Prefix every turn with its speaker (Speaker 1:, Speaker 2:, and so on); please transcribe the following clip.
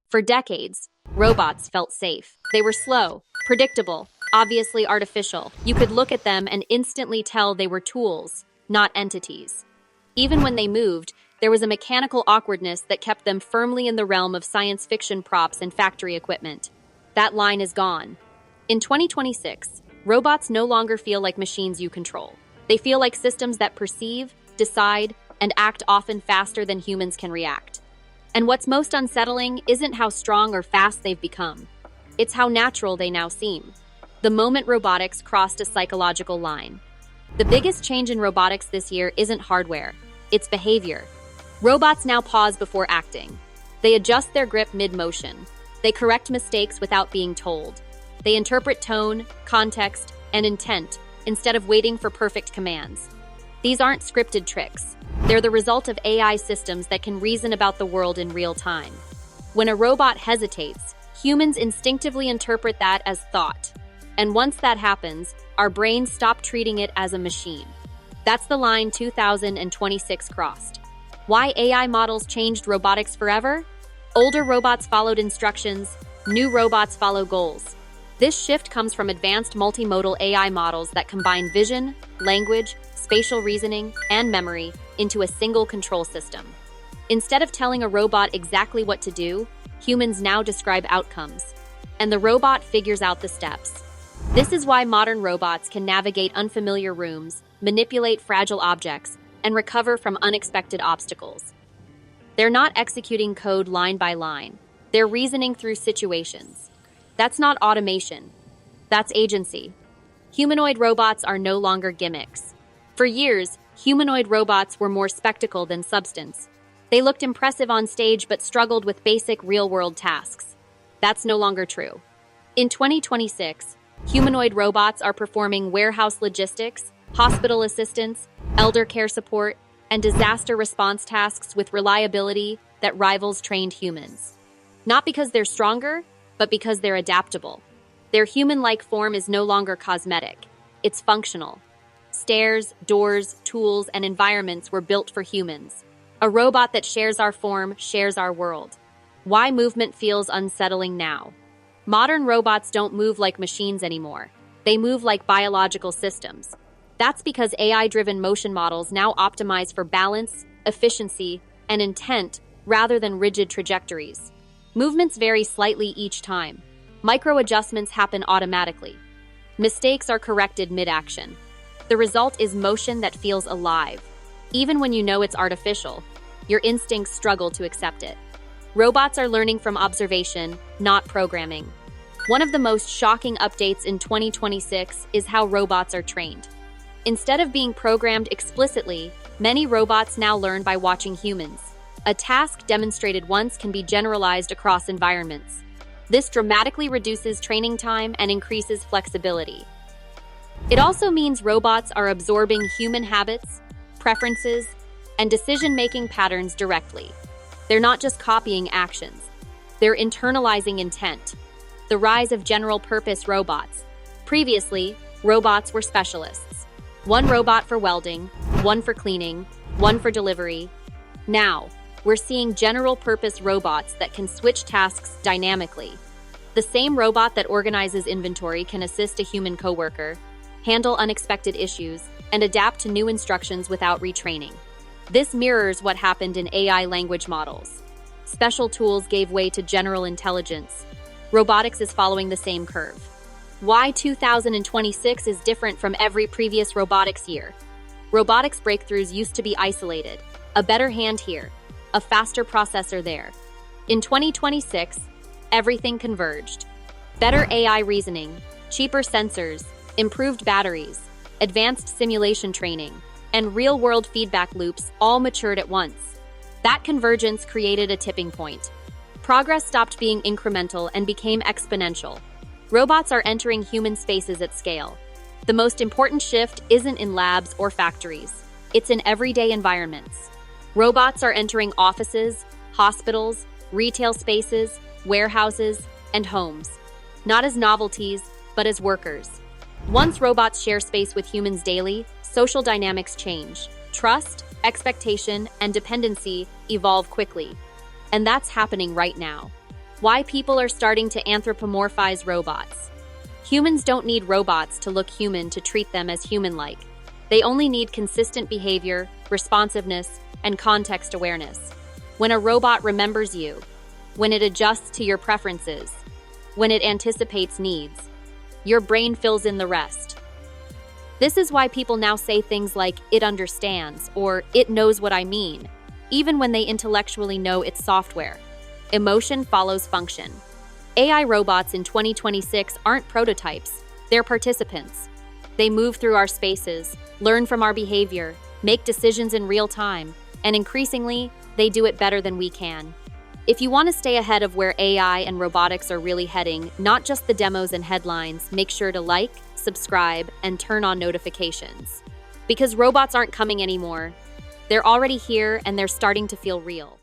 Speaker 1: For decades, robots felt safe. They were slow, predictable, obviously artificial. You could look at them and instantly tell they were tools, not entities. Even when they moved, there was a mechanical awkwardness that kept them firmly in the realm of science fiction props and factory equipment. That line is gone. In 2026, robots no longer feel like machines you control. They feel like systems that perceive, decide, and act often faster than humans can react. And what's most unsettling isn't how strong or fast they've become. It's how natural they now seem. The moment robotics crossed a psychological line. The biggest change in robotics this year isn't hardware, it's behavior. Robots now pause before acting. They adjust their grip mid-motion. They correct mistakes without being told. They interpret tone, context, and intent instead of waiting for perfect commands. These aren't scripted tricks. They're the result of AI systems that can reason about the world in real time. When a robot hesitates, humans instinctively interpret that as thought. And once that happens, our brains stop treating it as a machine. That's the line 2026 crossed. Why AI models changed robotics forever? Older robots followed instructions, new robots follow goals. This shift comes from advanced multimodal AI models that combine vision, language, spatial reasoning, and memory into a single control system. Instead of telling a robot exactly what to do, humans now describe outcomes, and the robot figures out the steps. This is why modern robots can navigate unfamiliar rooms, manipulate fragile objects, and recover from unexpected obstacles. They're not executing code line by line. They're reasoning through situations. That's not automation. That's agency. Humanoid robots are no longer gimmicks. For years, humanoid robots were more spectacle than substance. They looked impressive on stage but struggled with basic real-world tasks. That's no longer true. In 2026, humanoid robots are performing warehouse logistics, hospital assistance, elder care support, and disaster response tasks with reliability that rivals trained humans. Not because they're stronger, but because they're adaptable. Their human-like form is no longer cosmetic. It's functional. Stairs, doors, tools, and environments were built for humans. A robot that shares our form shares our world. Why movement feels unsettling now? Modern robots don't move like machines anymore. They move like biological systems. That's because AI-driven motion models now optimize for balance, efficiency, and intent rather than rigid trajectories. Movements vary slightly each time. Micro-adjustments happen automatically. Mistakes are corrected mid-action. The result is motion that feels alive. Even when you know it's artificial, your instincts struggle to accept it. Robots are learning from observation, not programming. One of the most shocking updates in 2026 is how robots are trained. Instead of being programmed explicitly, many robots now learn by watching humans. A task demonstrated once can be generalized across environments. This dramatically reduces training time and increases flexibility. It also means robots are absorbing human habits, preferences, and decision-making patterns directly. They're not just copying actions. They're internalizing intent. The rise of general-purpose robots. Previously, robots were specialists. One robot for welding, one for cleaning, one for delivery. Now, we're seeing general-purpose robots that can switch tasks dynamically. The same robot that organizes inventory can assist a human coworker, handle unexpected issues, and adapt to new instructions without retraining. This mirrors what happened in AI language models. Special tools gave way to general intelligence. Robotics is following the same curve. Why 2026 is different from every previous robotics year? Robotics breakthroughs used to be isolated. A better hand here, a faster processor there. In 2026, everything converged. Better AI reasoning, cheaper sensors, improved batteries, advanced simulation training, and real-world feedback loops all matured at once. That convergence created a tipping point. Progress stopped being incremental and became exponential. Robots are entering human spaces at scale. The most important shift isn't in labs or factories. It's in everyday environments. Robots are entering offices, hospitals, retail spaces, warehouses, and homes. Not as novelties, but as workers. Once robots share space with humans daily, social dynamics change. Trust, expectation, and dependency evolve quickly. And that's happening right now. Why people are starting to anthropomorphize robots. Humans don't need robots to look human to treat them as human-like. They only need consistent behavior, responsiveness, and context awareness. When a robot remembers you, when it adjusts to your preferences, when it anticipates needs, your brain fills in the rest. This is why people now say things like, "it understands," or "it knows what I mean," even when they intellectually know it's software. Emotion follows function. AI robots in 2026 aren't prototypes, they're participants. They move through our spaces, learn from our behavior, make decisions in real time, and increasingly, they do it better than we can. If you want to stay ahead of where AI and robotics are really heading, not just the demos and headlines, make sure to like, subscribe, and turn on notifications. Because robots aren't coming anymore. They're already here and they're starting to feel real.